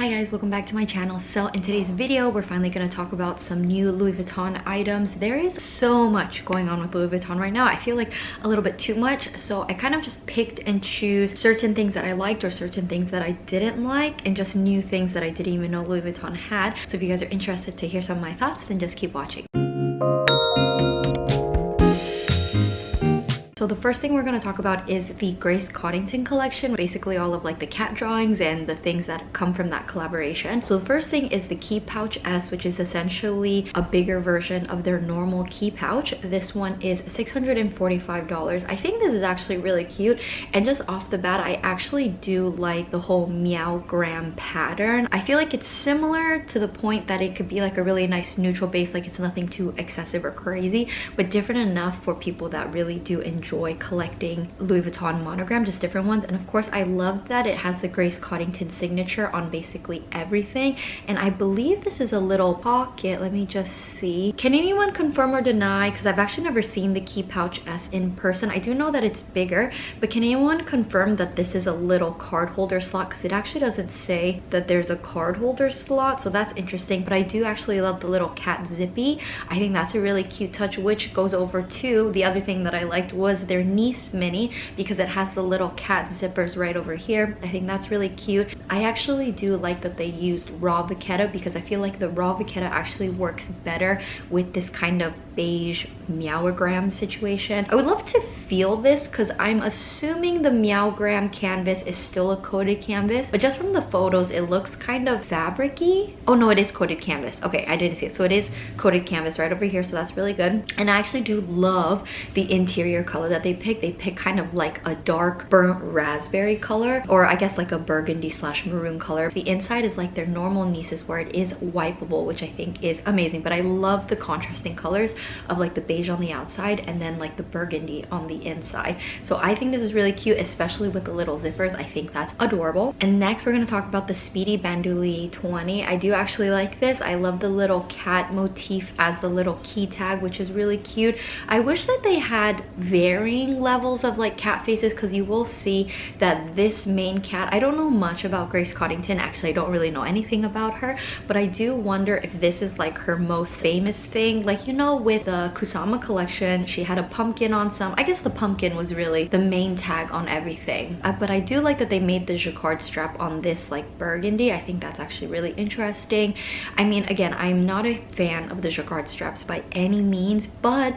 Hi guys, welcome back to my channel. So in today's video we're finally going to talk about some new Louis Vuitton items. There is so much going on with Louis Vuitton right now. I feel like a little bit too much, so I kind of just picked and choose certain things that I liked or certain things that I didn't like, and just new things that I didn't even know Louis Vuitton had. So if you guys are interested to hear some of my thoughts, then just keep watching. So the first thing we're going to talk about is the Grace Coddington collection, basically all of like the cat drawings and the things that come from that collaboration. So the first thing is the Key Pouch S, which is essentially a bigger version of their normal key pouch. This one is $645. I think this is actually really cute, and just off the bat I actually do like the whole meowgram pattern. I feel like it's similar to the point that it could be like a really nice neutral base, like it's nothing too excessive or crazy, but different enough for people that really do enjoy collecting Louis Vuitton monogram, just different ones. And of course I love that it has the Grace Coddington signature on basically everything, and I believe this is a little pocket. Let me just see. Can anyone confirm or deny, because I've actually never seen the Key Pouch S in person. I do know that it's bigger, but can anyone confirm that this is a little card holder slot, because it actually doesn't say that there's a card holder slot, so that's interesting. But I do actually love the little cat zippy. I think that's a really cute touch, which goes over to the other thing that I liked was their Nice mini, because it has the little cat zippers right over here. I think that's really cute. I actually do like that they used raw vachetta, because I feel like the raw vachetta actually works better with this kind of beige meowagram situation. I would love to feel this, because I'm assuming the meowgram canvas is still a coated canvas, but just from the photos it looks kind of fabric-y. Oh no, it is coated canvas. Okay, I didn't see it. So it is coated canvas right over here, so that's really good. And I actually do love the interior color that they picked. They picked kind of like a dark burnt raspberry color, or I guess like a burgundy slash maroon color. The inside is like their normal Nice's, where it is wipeable, which I think is amazing. But I love the contrasting colors of like the beige on the outside and then like the burgundy on the inside. So I think this is really cute, especially with the little zippers. I think that's adorable. And next we're going to talk about the Speedy Bandoulier 20. I do actually like this. I love the little cat motif as the little key tag, which is really cute. I wish that they had varying levels of like cat faces, because you will see that this main cat, I don't know much about Grace Coddington. Actually, I don't really know anything about her, but I do wonder if this is like her most famous thing. Like, you know, with the Kusama collection, she had a pumpkin on some. I guess the pumpkin was really the main tag on everything. But I do like that they made the jacquard strap on this like burgundy. I think that's actually really interesting. I mean, again, I'm not a fan of the jacquard straps by any means, but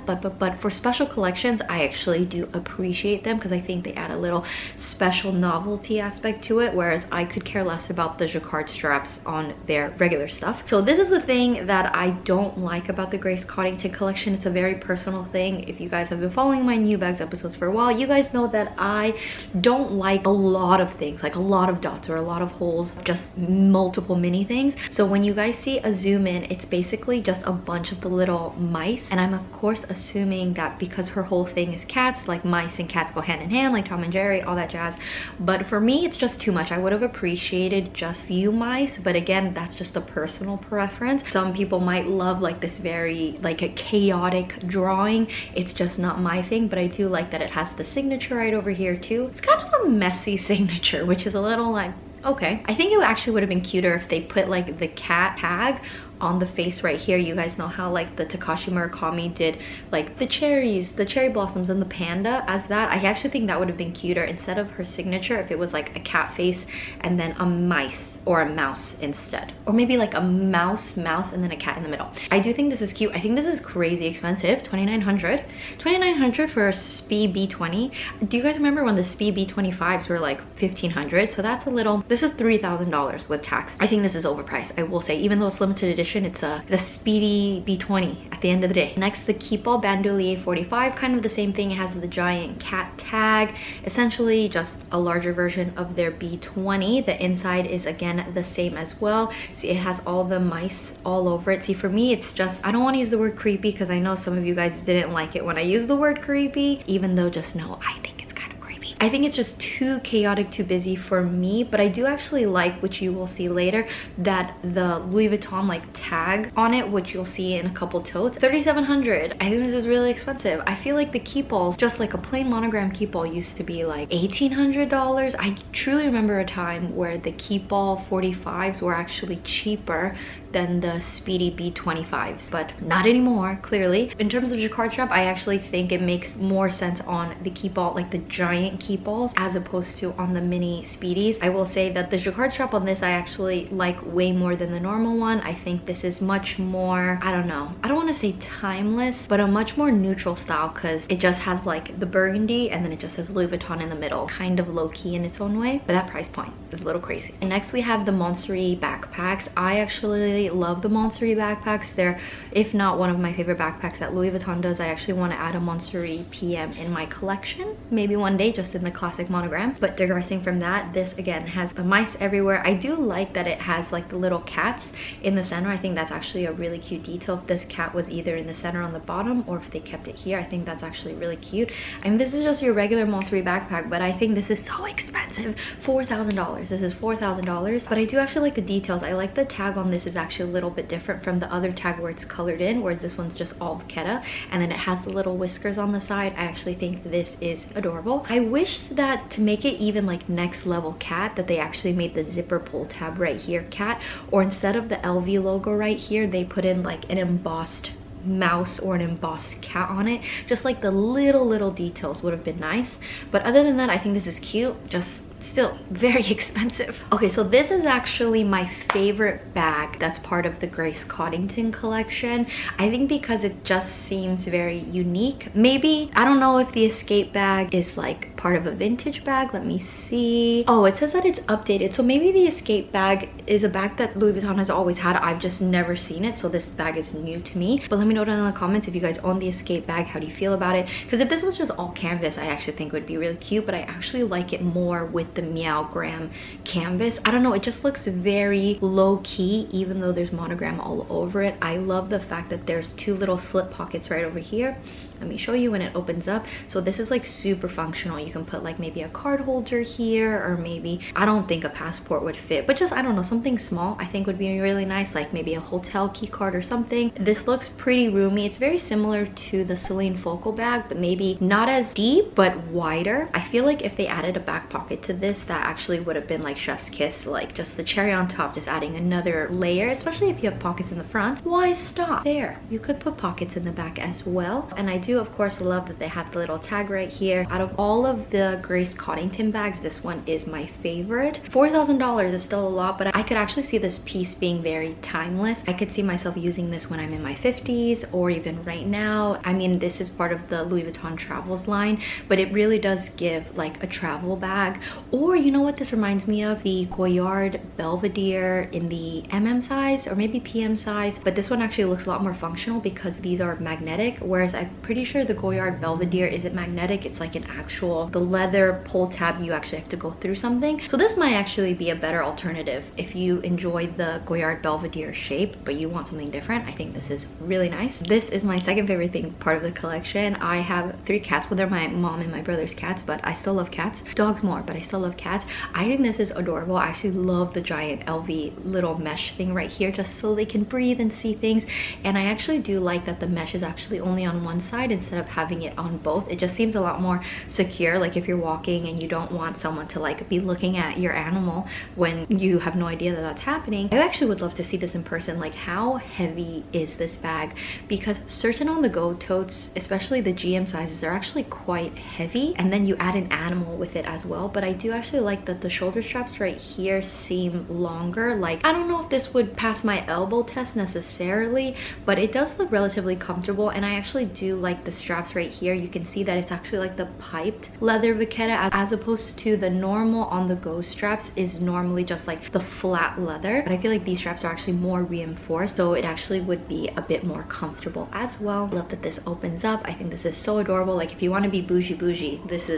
for special collections I actually do appreciate them, because I think they add a little special novelty aspect to it, whereas I could care less about the jacquard straps on their regular stuff. So this is the thing that I don't like about the Grace Coddington collection. It's a very personal thing. If you guys have been following my new bags episodes for a while, you guys know that I don't like a lot of things, like a lot of dots or a lot of holes, just multiple mini things. So when you guys see a zoom in, it's basically just a bunch of the little mice, and I'm of course assuming that because her whole thing is cats, like mice and cats go hand in hand, like Tom and Jerry, all that jazz. But for me it's just too much. I would have appreciated just few mice, but again, that's just a personal preference. Some people might love like this very like a chaotic drawing. It's just not my thing, but I do like that it has the signature right over here too. It's kind of a messy signature, which is a little like, okay. I think it actually would have been cuter if they put like the cat tag on the face right here. You guys know how like the Takashi Murakami did like the cherries, the cherry blossoms, and the panda as that. I actually think that would have been cuter instead of her signature if it was like a cat face and then a mice or a mouse instead, or maybe like a mouse and then a cat in the middle. I do think this is cute. I think this is crazy expensive. $2,900 for a Speedy B20. Do you guys remember when the Speedy B25s were like $1,500? So that's a little, this is $3,000 with tax. I think this is overpriced, I will say. Even though it's limited edition, it's the Speedy B20 at the end of the day. Next, the Keepall Bandoulier 45, kind of the same thing. It has the giant cat tag, essentially just a larger version of their B20. The inside is again the same as well. See, it has all the mice all over it. See, for me it's just, I don't want to use the word creepy, because I know some of you guys didn't like it when I used the word creepy, even though just know I think it's kind of creepy. I think it's just too chaotic, too busy for me, but I do actually like, which you will see later, that the Louis Vuitton like tag on it, which you'll see in a couple totes. 3,700. I think this is really expensive. I feel like the Keepalls, just like a plain monogram Keepall, used to be like $1,800. I truly remember a time where the Keepall 45s were actually cheaper than the Speedy B25s, but not anymore, clearly. In terms of jacquard strap, I actually think it makes more sense on the Keepall, like the giant Keepalls, as opposed to on the mini Speedies. I will say that the jacquard strap on this I actually like way more than the normal one. I think this is much more, I don't know, I don't want to say timeless, but a much more neutral style, because it just has like the burgundy and then it just says Louis Vuitton in the middle, kind of low-key in its own way, but that price point is a little crazy. And next we have the Montsouris backpacks. I actually love the Montsouris backpacks. They're, if not one of my favorite backpacks that Louis Vuitton does. I actually want to add a Montsouris PM in my collection, maybe one day, just in the classic monogram. But digressing from that, this again has the mice everywhere. I do like that it has like the little cats in the center. I think that's actually a really cute detail. If this cat was either in the center on the bottom or if they kept it here, I think that's actually really cute. I mean, this is just your regular Montsouris backpack, but I think this is so expensive. $4,000. This is $4,000, but I do actually like the details. I like the tag on this is actually a little bit different from the other tag where it's colored in, whereas this one's just all vachetta, and then it has the little whiskers on the side. I actually think this is adorable. I wish that to make it even like next level cat, that they actually made the zipper pull tab right here cat, or instead of the LV logo right here, they put in like an embossed mouse or an embossed cat on it. Just like the little details would have been nice, but other than that, I think this is cute. Just still very expensive. Okay, so this is actually my favorite bag that's part of the Grace Coddington collection. I think because it just seems very unique. Maybe, I don't know if the escape bag is like part of a vintage bag. Let me see. Oh, it says that it's updated, so maybe the escape bag is a bag that Louis Vuitton has always had. I've just never seen it, so this bag is new to me. But let me know down in the comments if you guys own the escape bag. How do you feel about it? Because if this was just all canvas, I actually think it would be really cute, but I actually like it more with the Meow Gram canvas. I don't know, it just looks very low-key even though there's monogram all over it. I love the fact that there's two little slip pockets right over here. Let me show you when it opens up. So this is like super functional. You can put like maybe a card holder here, or maybe, I don't think a passport would fit, but just, I don't know, something small I think would be really nice, like maybe a hotel key card or something. This looks pretty roomy. It's very similar to the Celine focal bag, but maybe not as deep, but wider. I feel like if they added a back pocket to this, that actually would have been like chef's kiss, like just the cherry on top, just adding another layer, especially if you have pockets in the front. Why stop there? You could put pockets in the back as well. And I do of course love that they have the little tag right here. Out of all of the Grace Coddington bags, this one is my favorite. $4,000 is still a lot, but I could actually see this piece being very timeless. I could see myself using this when I'm in my 50s or even right now. I mean, this is part of the Louis Vuitton Travels line, but it really does give like a travel bag. Or you know what this reminds me of? The Goyard Belvedere in the MM size or maybe PM size, but this one actually looks a lot more functional because these are magnetic, whereas I'm pretty sure the Goyard Belvedere isn't magnetic. It's like an actual, the leather pull tab, you actually have to go through something. So this might actually be a better alternative if you enjoy the Goyard Belvedere shape but you want something different. I think this is really nice. This is my second favorite thing, part of the collection. I have 3 cats. Well, they're my mom and my brother's cats, but I still love cats. Dogs more, but I still love cats. I think this is adorable. I actually love the giant LV little mesh thing right here, just so they can breathe and see things. And I actually do like that the mesh is actually only on one side instead of having it on both. It just seems a lot more secure, like if you're walking and you don't want someone to like be looking at your animal when you have no idea that that's happening. I actually would love to see this in person. Like, how heavy is this bag? Because certain on the go totes, especially the GM sizes, are actually quite heavy, and then you add an animal with it as well. But I do actually like that the shoulder straps right here seem longer. Like, I don't know if this would pass my elbow test necessarily, but it does look relatively comfortable. And I actually do like the straps right here. You can see that it's actually like the piped leather vachetta, as opposed to the normal on the go straps is normally just like the flat leather. But I feel like these straps are actually more reinforced, so it actually would be a bit more comfortable as well. I love that this opens up. I think this is so adorable. Like, if you want to be bougie, this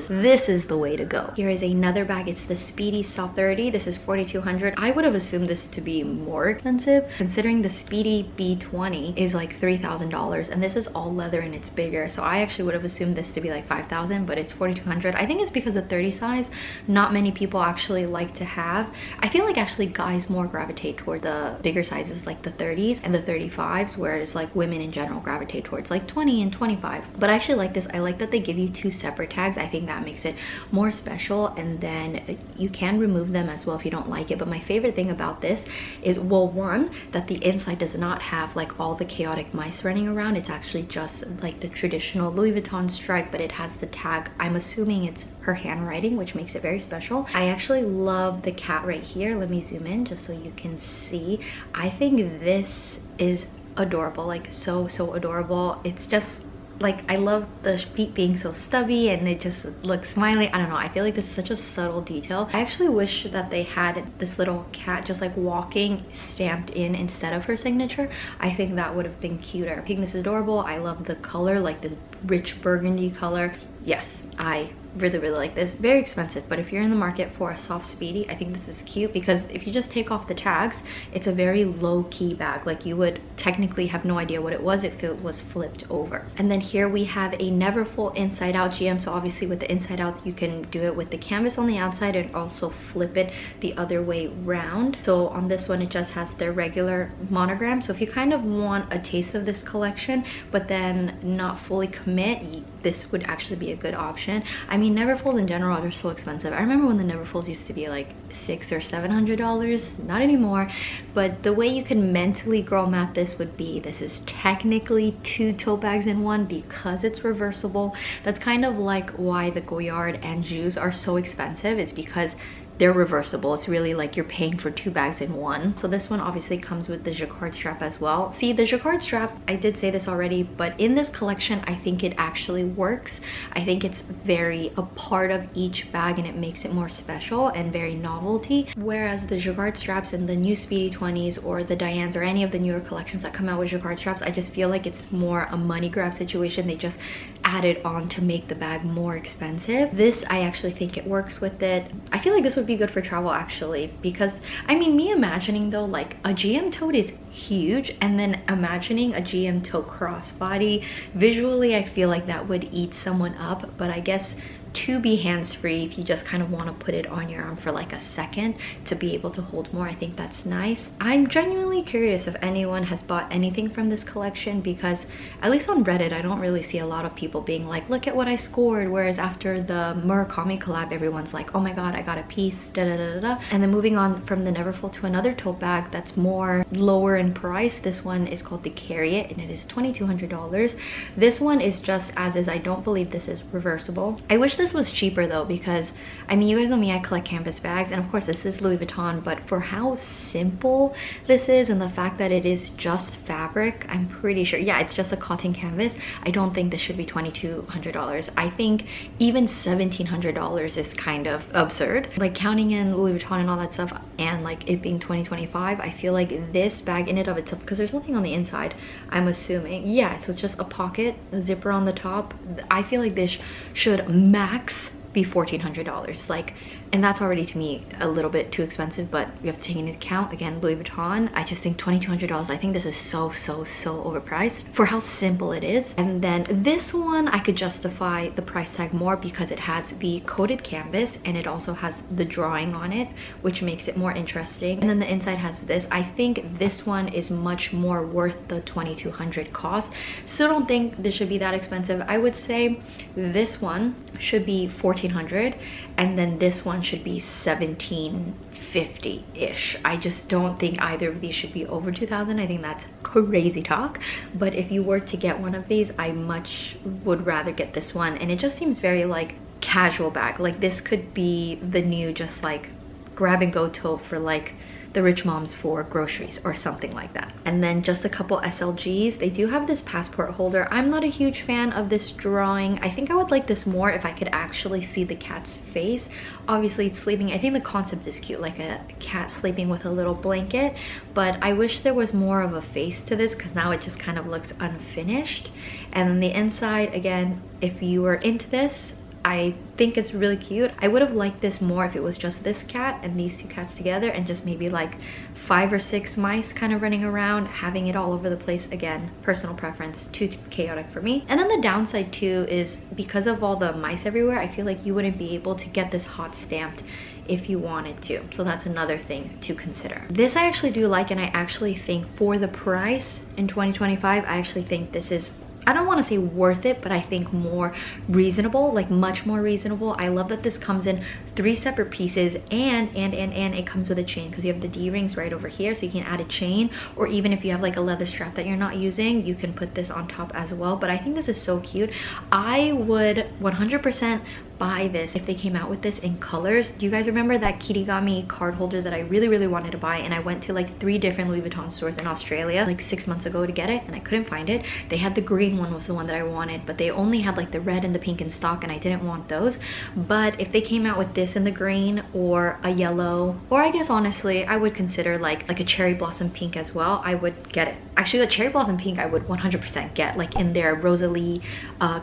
is the way to go. Here is another bag. It's the Speedy Soft 30. This is $4,200. I would have assumed this to be more expensive, considering the Speedy B20 is like $3,000, and this is all leather and it's big bigger, so I actually would have assumed this to be like 5,000, but it's 4,200. I think it's because the 30 size, not many people actually like to have. I feel like actually guys more gravitate toward the bigger sizes, like the 30s and the 35s, whereas like women in general gravitate towards like 20 and 25. But I actually like this. I like that they give you 2 separate tags. I think that makes it more special, and then you can remove them as well if you don't like it. But my favorite thing about this is, well, one, that the inside does not have like all the chaotic mice running around. It's actually just like the traditional Louis Vuitton stripe, but it has the tag. I'm assuming it's her handwriting, which makes it very special. I actually love the cat right here. Let me zoom in just so you can see. I think this is adorable, like so adorable. It's just like, I love the feet being so stubby and it just looks smiley. I don't know, I feel like this is such a subtle detail. I actually wish that they had this little cat just like walking stamped in instead of her signature. I think that would have been cuter. I think this is adorable. I love the color, like this rich burgundy color. Yes, I really like this. Very expensive, but if you're in the market for a soft Speedy, I think this is cute, because if you just take off the tags, it's a very low-key bag. Like, you would technically have no idea what it was if it was flipped over. And then here we have a Neverfull inside out GM. So obviously with the inside outs, you can do it with the canvas on the outside and also flip it the other way round. So on this one, it just has their regular monogram. So if you kind of want a taste of this collection but then not fully commit, this would actually be a good option. I mean, Neverfulls in general are so expensive. I remember when the Neverfulls used to be like $600 or $700, not anymore. But the way you can mentally girl math this would be, this is technically 2 tote bags in one because it's reversible. That's kind of like why the Goyard and Joues are so expensive, is because they're reversible. It's really like you're paying for 2 bags in one. So this one obviously comes with the jacquard strap as well. See, the jacquard strap, I did say this already, but in this collection, I think it actually works. I think it's very a part of each bag and it makes it more special and very novelty. Whereas the jacquard straps in the new Speedy 20s or the Dianes or any of the newer collections that come out with jacquard straps, I just feel like it's more a money grab situation. They just add it on to make the bag more expensive. This, I actually think it works with it. I feel like this would be good for travel actually, because I mean, me imagining though, like a GM tote is huge, and then imagining a GM tote crossbody, visually I feel like that would eat someone up. But I guess to be hands-free, if you just kind of want to put it on your arm for like a second to be able to hold more, I think that's nice. I'm genuinely curious if anyone has bought anything from this collection, because at least on Reddit I don't really see a lot of people being like, look at what I scored, whereas after the Murakami collab, everyone's like, oh my god, I got a piece, da da da da. And then moving on from the Neverfull to another tote bag that's more lower in price. This one is called the Carry It and it is $2,200. This one is just as is. I don't believe this is reversible. I wish this was cheaper though, because I mean, you guys know me, I collect canvas bags, and of course this is Louis Vuitton, but for how simple this is and the fact that it is just fabric, I'm pretty sure, yeah, it's just a cotton canvas. I don't think this should be $2,200. I think even $1,700 is kind of absurd. Like, counting in Louis Vuitton and all that stuff, and like it being 2025, I feel like this bag in and of itself, because there's nothing on the inside, I'm assuming, yeah, so it's just a pocket, a zipper on the top. I feel like this should max be $1,400, like, and that's already to me a little bit too expensive. But you have to take into account, again, Louis Vuitton. I just think $2,200, I think this is so overpriced for how simple it is. And then this one, I could justify the price tag more because it has the coated canvas and it also has the drawing on it, which makes it more interesting. And then the inside has this. I think this one is much more worth the $2,200 cost. Still don't think this should be that expensive. I would say this one should be $1,400 and then this one should be $1,750-ish. I just don't think either of these should be over $2,000. I think that's crazy talk. But if you were to get one of these, I much would rather get this one. And it just seems very like casual bag. Like, this could be the new just like grab and go tote for like the rich moms for groceries or something like that. And then just a couple SLGs. They do have this passport holder. I'm not a huge fan of this drawing. I think I would like this more if I could actually see the cat's face. Obviously it's sleeping. I think the concept is cute, like a cat sleeping with a little blanket, but I wish there was more of a face to this because now it just kind of looks unfinished. And then the inside, again, if you were into this, I think it's really cute. I would have liked this more if it was just this cat and these two cats together, and just maybe like 5 or 6 mice kind of running around. Having it all over the place, again, personal preference, too chaotic for me. And then the downside too is because of all the mice everywhere, I feel like you wouldn't be able to get this hot stamped if you wanted to. So that's another thing to consider. This I actually do like, and I actually think for the price in 2025, I actually think this is, I don't want to say worth it, but I think more reasonable, like much more reasonable. I love that this comes in 3 separate pieces, and it comes with a chain, because you have the D-rings right over here, so you can add a chain, or even if you have like a leather strap that you're not using, you can put this on top as well. But I think this is so cute. I would 100% buy this if they came out with this in colors. Do you guys remember that Kirigami card holder that I really wanted to buy, and I went to like 3 different Louis Vuitton stores in Australia like 6 months ago to get it, and I couldn't find it. They had the green one, was the one that I wanted, but they only had like the red and the pink in stock, and I didn't want those. But if they came out with this in the green, or a yellow, or I guess honestly I would consider like a cherry blossom pink as well, I would get it. Actually, the cherry blossom pink I would 100% get, like in their Rosalie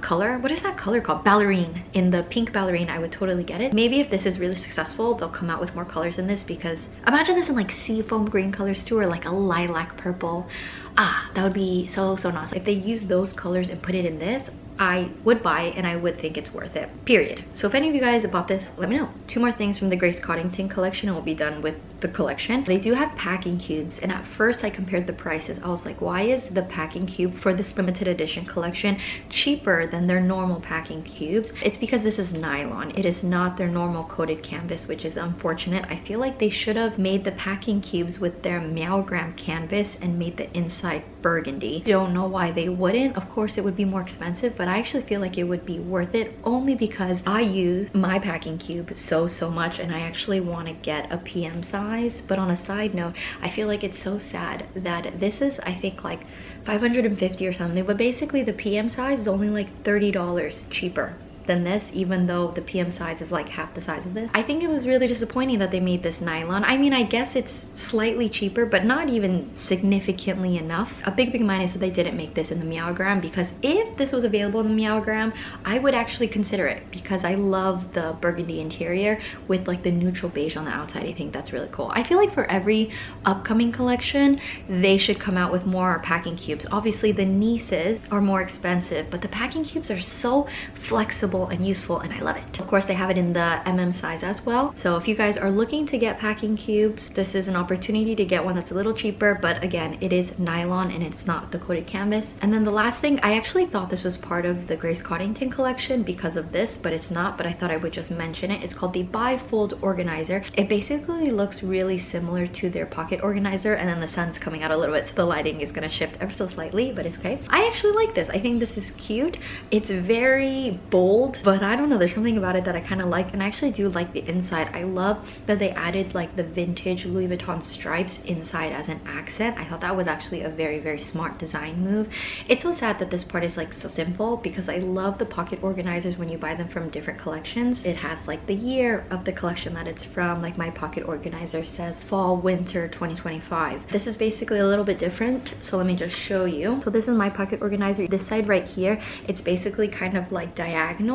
color. What is that color called? Ballerine. In the pink ballerine, I would totally get it. Maybe if this is really successful, they'll come out with more colors in this, because imagine this in like seafoam green colors too, or like a lilac purple. That would be so nice. If they use those colors and put it in this, I would buy it, and I would think it's worth it, period. So if any of you guys bought this, let me know. 2 more things from the Grace Coddington collection, and we'll be done with the collection. They do have packing cubes, and at first I compared the prices. I was like, why is the packing cube for this limited edition collection cheaper than their normal packing cubes? It's because this is nylon. It is not their normal coated canvas, which is unfortunate. I feel like they should have made the packing cubes with their Meowgram canvas and made the inside burgundy. Don't know why they wouldn't. Of course it would be more expensive, but I actually feel like it would be worth it, only because I use my packing cube so much, and I actually want to get a PM size. But on a side note, I feel like it's so sad that this is, I think, like $550 or something, but basically the PM size is only like $30 cheaper than this, even though the PM size is like half the size of this. I think it was really disappointing that they made this nylon. I mean, I guess it's slightly cheaper, but not even significantly enough. A big minus that they didn't make this in the Meowgram, because if this was available in the Meowgram, I would actually consider it, because I love the burgundy interior with like the neutral beige on the outside. I think that's really cool. I feel like for every upcoming collection, they should come out with more packing cubes. Obviously the nieces are more expensive, but the packing cubes are so flexible and useful, and I love it. Of course, they have it in the MM size as well. So if you guys are looking to get packing cubes, this is an opportunity to get one that's a little cheaper, but again, it is nylon and it's not the coated canvas. And then the last thing, I actually thought this was part of the Grace Coddington collection because of this, but it's not, but I thought I would just mention it. It's called the Bifold organizer. It basically looks really similar to their pocket organizer, and then the sun's coming out a little bit, so the lighting is gonna shift ever so slightly, but it's okay. I actually like this. I think this is cute. It's very bold, but I don't know, there's something about it that I kind of like, and I actually do like the inside. I love that they added like the vintage Louis Vuitton stripes inside as an accent. I thought that was actually a very smart design move. It's so sad that this part is like so simple, because I love the pocket organizers when you buy them from different collections. It has like the year of the collection that it's from. Like my pocket organizer says fall winter 2025. This is basically a little bit different, so let me just show you. So this is my pocket organizer. This side right here, it's basically kind of like diagonal,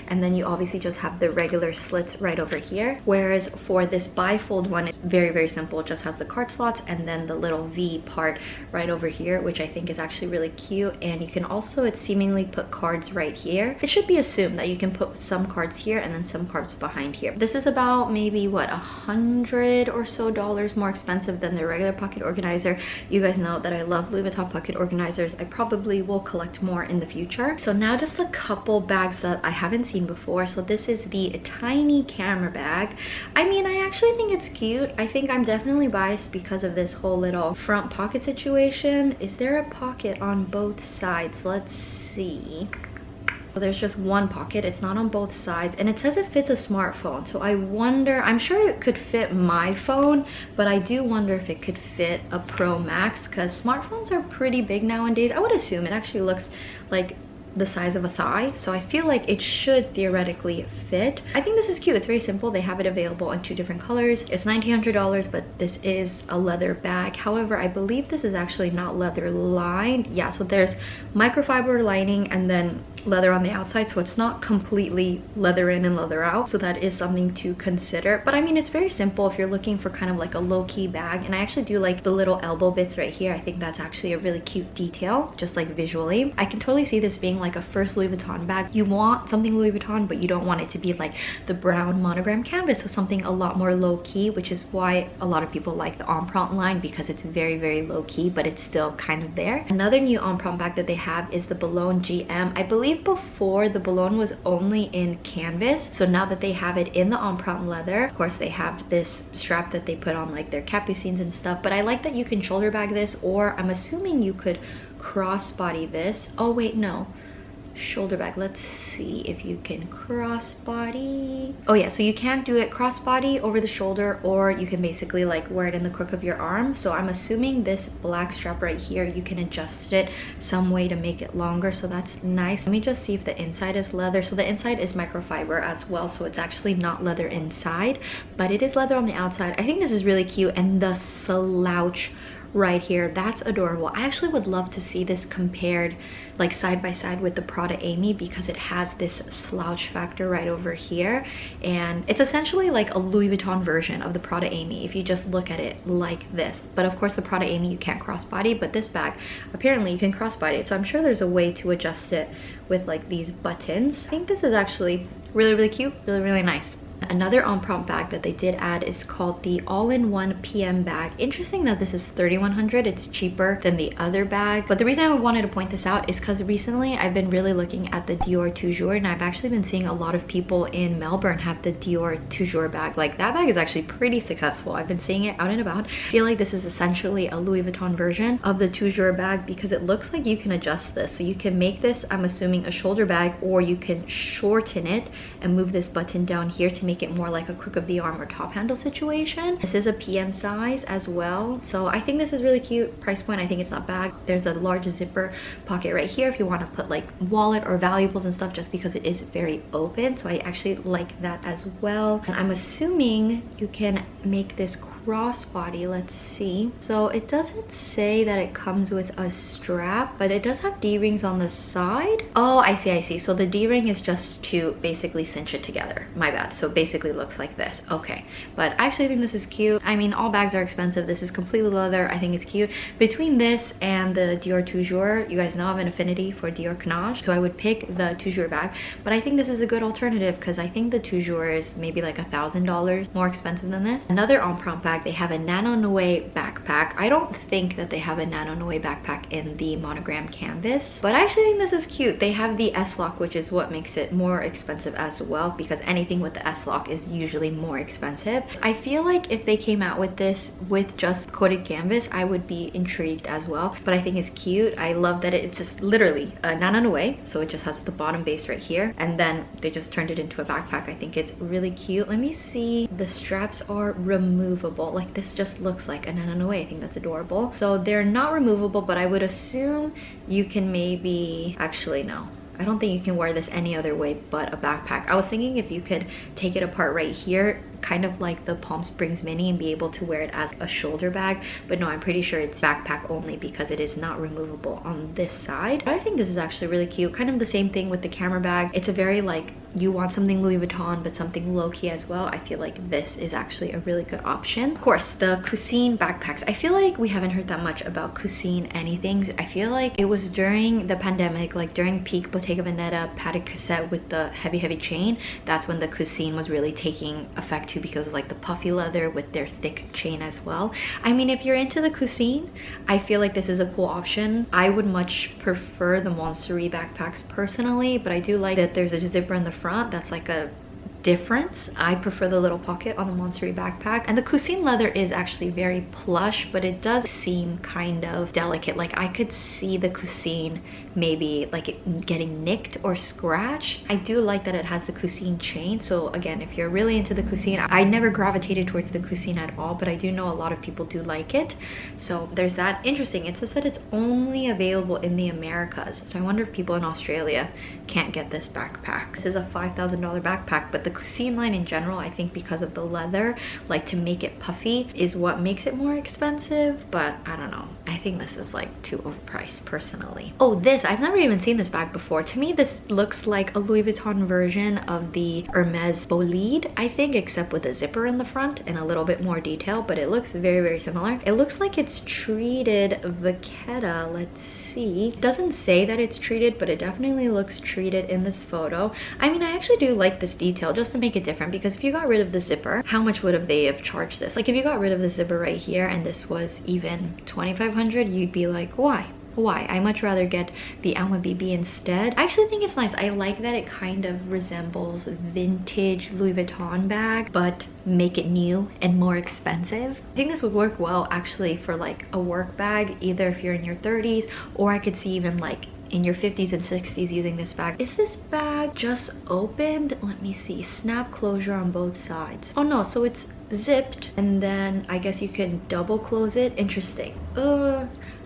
and then you obviously just have the regular slits right over here. Whereas for this bifold one, it's very simple. It just has the card slots and then the little V part right over here, which I think is actually really cute. And you can also, it seemingly put cards right here. It should be assumed that you can put some cards here and then some cards behind here. This is about maybe what, $100 or so more expensive than the regular pocket organizer. You guys know that I love Louis Vuitton pocket organizers. I probably will collect more in the future. So now just a couple bags that I haven't seen before. So this is the tiny camera bag. I mean, I actually think it's cute. I think I'm definitely biased because of this whole little front pocket situation. Is there a pocket on both sides? Let's see. So there's just one pocket. It's not on both sides, and it says it fits a smartphone. So I wonder, I'm sure it could fit my phone, but I do wonder if it could fit a Pro Max, because smartphones are pretty big nowadays. I would assume it actually looks like the size of a thigh, so I feel like it should theoretically fit. I think this is cute. It's very simple. They have it available in 2 different colors. It's $1,900, but this is a leather bag. However, I believe this is actually not leather lined. Yeah, so there's microfiber lining and then leather on the outside, so it's not completely leather in and leather out, so that is something to consider. But I mean, it's very simple if you're looking for kind of like a low-key bag. And I actually do like the little elbow bits right here. I think that's actually a really cute detail, just like visually. I can totally see this being like a first Louis Vuitton bag. You want something Louis Vuitton, but you don't want it to be like the brown monogram canvas, so something a lot more low-key, which is why a lot of people like the Empreinte line, because it's very, very low-key, but it's still kind of there. Another new Empreinte bag that they have is the Boulogne GM. I believe before the Boulogne was only in canvas, so now that they have it in the Empreinte leather, of course they have this strap that they put on like their Capucines and stuff, but I like that you can shoulder bag this, or I'm assuming you could crossbody this. Oh wait, no, shoulder bag. Let's see if you can crossbody. Oh yeah, so you can't do it crossbody over the shoulder, or you can basically like wear it in the crook of your arm. So I'm assuming this black strap right here, you can adjust it some way to make it longer, so that's nice. Let me just see if the inside is leather. So the inside is microfiber as well, so it's actually not leather inside, but it is leather on the outside. I think this is really cute, and the slouch right here, that's adorable. I actually would love to see this compared like side by side with the Prada Amy, because it has this slouch factor right over here, and it's essentially like a Louis Vuitton version of the Prada Amy if you just look at it like this. But of course the Prada Amy you can't crossbody, but this bag apparently you can crossbody it, so I'm sure there's a way to adjust it with like these buttons. I think this is actually really, really cute, really, really nice. Another Empreinte bag that they did add is called the all-in-one PM bag. Interesting that this is $3,100. It's cheaper than the other bag, but the reason I wanted to point this out is because recently I've been really looking at the Dior Toujours, and I've actually been seeing a lot of people in Melbourne have the Dior Toujours bag. Like, that bag is actually pretty successful. I've been seeing it out and about. I feel like this is essentially a Louis Vuitton version of the Toujours bag, because it looks like you can adjust this. So you can make this, I'm assuming, a shoulder bag, or you can shorten it and move this button down here to make it more like a crook of the arm or top handle situation. This is a PM size as well, so I think this is really cute. Price point, I think it's not bad. There's a large zipper pocket right here if you want to put like wallet or valuables and stuff, just because it is very open, so I actually like that as well. And I'm assuming you can make this crossbody. Let's see. So it doesn't say that it comes with a strap, but it does have D-rings on the side. Oh, I see, I see. So the D-ring is just to basically cinch it together. My bad. So basically looks like this. Okay, but I actually think this is cute. I mean, all bags are expensive. This is completely leather. I think it's cute. Between this and the Dior Toujours, you guys know I have an affinity for Dior Canage, so I would pick the Toujours bag, but I think this is a good alternative because I think the Toujours is maybe like $1,000 more expensive than this. Another Empreinte bag, they have a Nano Noe backpack. I don't think that they have a Nano Noe backpack in the monogram canvas, but I actually think this is cute. They have the S-lock, which is what makes it more expensive as well, because anything with the S-lock is usually more expensive. I feel like if they came out with this with just coated canvas, I would be intrigued as well, but I think it's cute. I love that it's just literally a Nano Noe, so it just has the bottom base right here, and then they just turned it into a backpack. I think it's really cute. Let me see. The straps are removable. Like, this just looks like a Nano Noe. I think that's adorable. So they're not removable, but I would assume you can maybe, actually no, I don't think you can wear this any other way but a backpack. I was thinking if you could take it apart right here, kind of like the Palm Springs Mini, and be able to wear it as a shoulder bag, but no, I'm pretty sure it's backpack only because it is not removable on this side. But I think this is actually really cute. Kind of the same thing with the camera bag. It's a very like, you want something Louis Vuitton but something low-key as well. I feel like this is actually a really good option. Of course, the Coussin backpacks. I feel like we haven't heard that much about Coussin anything. I feel like it was during the pandemic, like during peak Bottega Veneta padded cassette with the heavy chain. That's when the Coussin was really taking effect too, because like the puffy leather with their thick chain as well. I mean, if you're into the Coussin, I feel like this is a cool option. I would much prefer the Montsouris backpacks personally, but I do like that there's a zipper in the front that's like a difference. I prefer the little pocket on the Montsouris backpack, and the Coussin leather is actually very plush, but it does seem kind of delicate. Like I could see the Coussin maybe like it getting nicked or scratched. I do like that it has the Coussin chain, so again, if you're really into the Coussin, I never gravitated towards the Coussin at all, but I do know a lot of people do like it, so there's that. Interesting, it says that it's only available in the Americas, so I wonder if people in Australia can't get this backpack. This is a $5,000 backpack, but the Coussin line in general, I think because of the leather, like to make it puffy is what makes it more expensive, but I don't know. I think this is like too overpriced personally. Oh, this, I've never even seen this bag before. To me, this looks like a Louis Vuitton version of the Hermes Bolide, I think, except with a zipper in the front and a little bit more detail, but it looks very, very similar. It looks like it's treated Vachetta. Let's see. It doesn't say that it's treated, but it definitely looks treated in this photo. I mean, I actually do like this detail just to make it different, because if you got rid of the zipper, how much would have they have charged this? Like if you got rid of the zipper right here and this was even $2,500, you'd be like, why? Why? I much rather get the Alma BB instead. I actually think it's nice. I like that it kind of resembles vintage Louis Vuitton bag, but make it new and more expensive. I think this would work well actually for like a work bag, either if you're in your 30s, or I could see even like in your 50s and 60s using this bag. Is this bag just opened? Let me see. Snap closure on both sides. Oh no, so it's zipped and then I guess you can double close it. Interesting.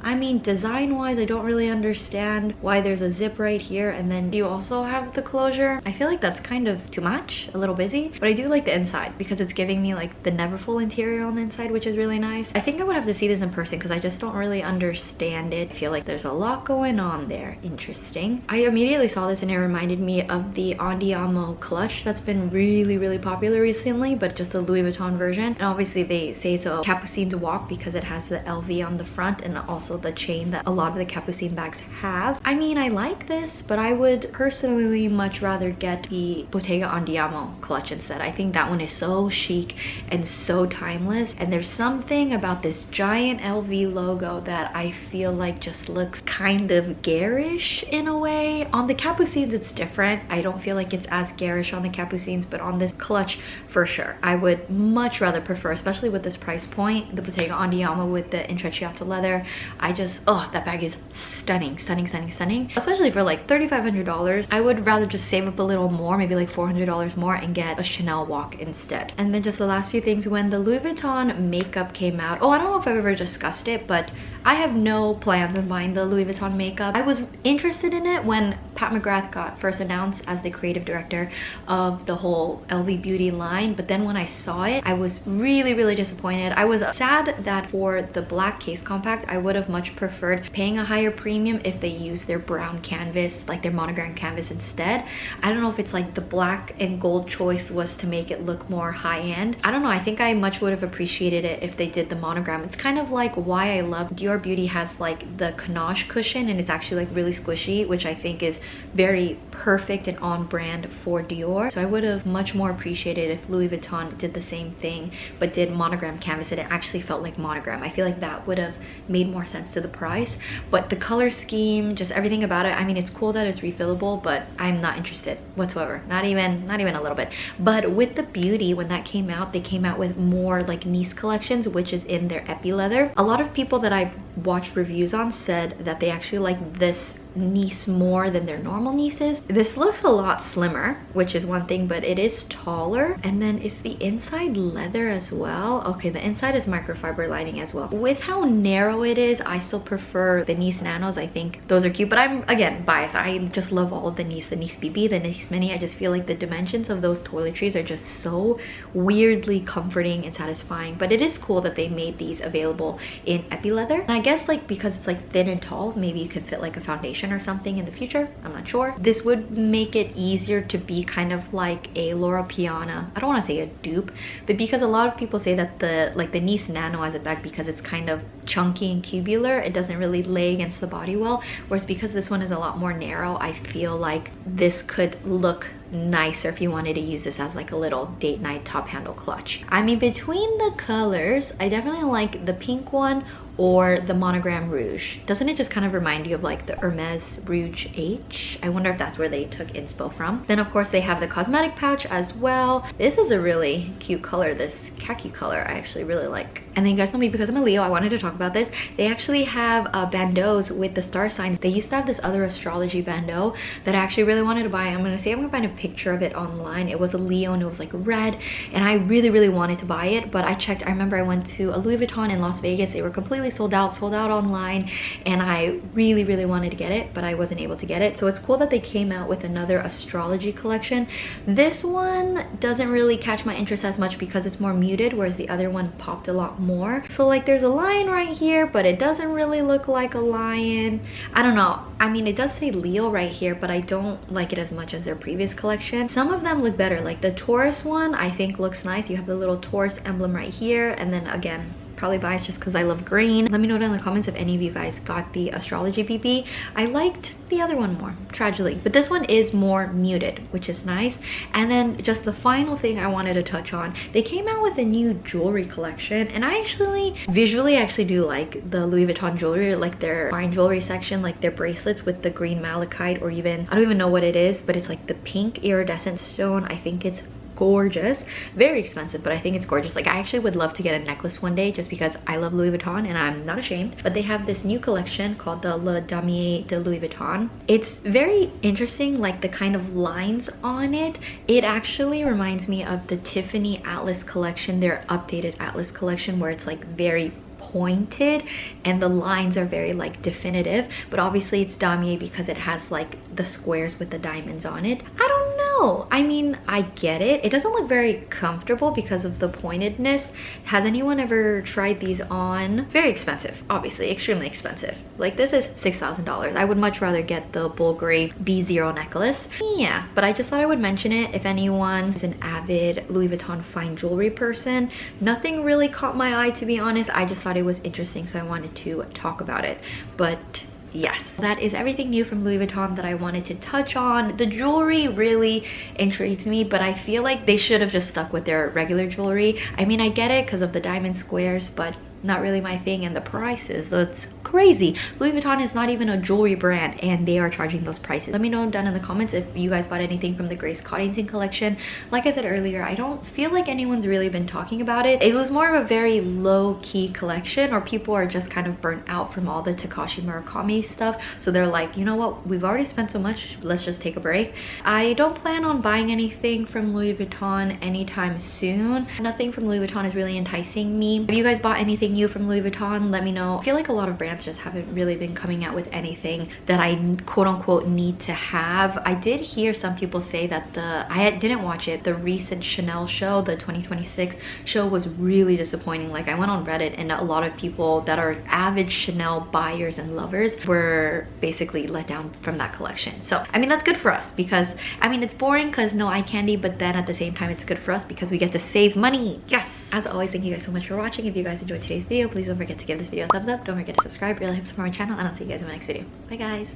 I mean, design wise, I don't really understand why there's a zip right here and then you also have the closure. I feel like that's kind of too much, a little busy, but I do like the inside because it's giving me like the Neverfull interior on the inside, which is really nice. I think I would have to see this in person because I just don't really understand it. I feel like there's a lot going on there. Interesting. I immediately saw this and it reminded me of the Andiamo clutch that's been really, really popular recently, but just the Louis Vuitton version. And obviously they say it's a Capucines walk because it has the LV on the front and also the chain that a lot of the Capucine bags have. I mean, I like this, but I would personally much rather get the Bottega Andiamo clutch instead. I think that one is so chic and so timeless, and there's something about this giant LV logo that I feel like just looks kind of garish in a way. On the Capucines it's different. I don't feel like it's as garish on the Capucines, but on this clutch for sure. I would much rather prefer, especially with this price point, the Bottega Andiamo with the intrecciato leather. I just, oh, that bag is stunning, stunning, stunning, stunning. Especially for like $3,500. I would rather just save up a little more, maybe like $400 more, and get a Chanel walk instead. And then just the last few things, when the Louis Vuitton makeup came out, oh, I don't know if I've ever discussed it, but I have no plans on buying the Louis Vuitton makeup. I was interested in it when Pat McGrath got first announced as the creative director of the whole LV beauty line, but then when I saw it, I was really, really disappointed. I was sad that for the black case compact, I would have much preferred paying a higher premium if they used their brown canvas, like their monogram canvas instead. I don't know if it's like the black and gold choice was to make it look more high-end. I don't know, I think I much would have appreciated it if they did the monogram. It's kind of like why I love Dior Beauty has like the Canache cushion, and it's actually like really squishy, which I think is very perfect and on brand for Dior. So I would have much more appreciated if Louis Vuitton did the same thing but did monogram canvas and it actually felt like monogram. I feel like that would have made more sense to the price. But the color scheme, just everything about it, I mean, it's cool that it's refillable, but I'm not interested whatsoever, not even a little bit. But with the Beauty, when that came out, they came out with more like Nice collections, which is in their epi leather. A lot of people that I've watched reviews on said that they actually like this Nice more than their normal Nices. This looks a lot slimmer, which is one thing, but it is taller. And then is the inside leather as well? Okay, the inside is microfiber lining as well. With how narrow it is, I still prefer the Nice Nanos. I think those are cute, but I'm again biased. I just love all of the Nice BB, the Nice Mini. I just feel like the dimensions of those toiletries are just so weirdly comforting and satisfying. But it is cool that they made these available in epi leather. And I guess like because it's like thin and tall, maybe you could fit like a foundation or something in the future. I'm not sure. This would make it easier to be kind of like a Laura Piana. I don't want to say a dupe, but because a lot of people say that the Nice Nano as a bag, because it's kind of chunky and cubular, it doesn't really lay against the body well. Whereas because this one is a lot more narrow, I feel like this could look nicer if you wanted to use this as like a little date night top handle clutch. I mean, between the colors, I definitely like the pink one or the Monogram Rouge. Doesn't it just kind of remind you of like the Hermes Rouge H? I wonder if that's where they took inspo from. Then of course they have the cosmetic pouch as well. This is a really cute color, this khaki color I actually really like. And then you guys know me, because I'm a Leo, I wanted to talk about this. They actually have bandeaus with the star signs. They used to have this other astrology bandeau that I actually really wanted to buy. I'm gonna find a picture of it online. It was a Leo and it was like red, and I really wanted to buy it, but I checked. I remember I went to a Louis Vuitton in Las Vegas. They were completely sold out online, and I really wanted to get it, but I wasn't able to get it. So it's cool that they came out with another astrology collection. This one doesn't really catch my interest as much because it's more muted, whereas the other one popped a lot more. So like there's a lion right here, but it doesn't really look like a lion. I don't know. I mean, it does say Leo right here, but I don't like it as much as their previous collection. Some of them look better. Like the Taurus one I think looks nice. You have the little Taurus emblem right here, and then again, probably biased just because I love green. Let me know down in the comments if any of you guys got the astrology BB. I liked the other one more, tragically, but this one is more muted, which is nice. And then just the final thing I wanted to touch on, they came out with a new jewelry collection, and I actually visually do like the Louis Vuitton jewelry, like their fine jewelry section, like their bracelets with the green malachite, or even I don't even know what it is, but it's like the pink iridescent stone. I think it's gorgeous, very expensive, but I think it's gorgeous. Like I actually would love to get a necklace one day just because I love Louis Vuitton and I'm not ashamed. But they have this new collection called the Le Damier de Louis Vuitton. It's very interesting, like the kind of lines on it. It actually reminds me of the Tiffany Atlas collection, their updated Atlas collection, where it's like very pointed and the lines are very like definitive, but obviously it's damier because it has like the squares with the diamonds on it. I don't know, I mean, I get it. It doesn't look very comfortable because of the pointedness. Has anyone ever tried these on? Very expensive, obviously, extremely expensive. Like this is $6,000. I would much rather get the Bulgari B0 necklace. Yeah, but I just thought I would mention it if anyone is an avid Louis Vuitton fine jewelry person. Nothing really caught my eye, to be honest. I just thought it was interesting, so I wanted to talk about it. But yes, that is everything new from Louis Vuitton that I wanted to touch on. The jewelry really intrigues me, but I feel like they should have just stuck with their regular jewelry. I mean, I get it because of the diamond squares, but not really my thing. And the prices, that's crazy. Louis Vuitton is not even a jewelry brand and they are charging those prices. Let me know down in the comments if you guys bought anything from the Grace Coddington collection. Like I said earlier, I don't feel like anyone's really been talking about it. It was more of a very low-key collection, or people are just kind of burnt out from all the Takashi Murakami stuff, so they're like, you know what, we've already spent so much, let's just take a break. I don't plan on buying anything from Louis Vuitton anytime soon. Nothing from Louis Vuitton is really enticing me. If you guys bought anything new from Louis Vuitton, let me know. I feel like a lot of brands just haven't really been coming out with anything that I quote-unquote need to have. I did hear some people say that I didn't watch it, the recent Chanel show, the 2026 show, was really disappointing. Like I went on Reddit and a lot of people that are avid Chanel buyers and lovers were basically let down from that collection. So I mean, that's good for us, because I mean, it's boring because no eye candy, but then at the same time it's good for us because we get to save money. Yes! As always, thank you guys so much for watching. If you guys enjoyed today's video, please don't forget to give this video a thumbs up. Don't forget to subscribe, it really helps support my channel, and I'll see you guys in my next video. Bye guys!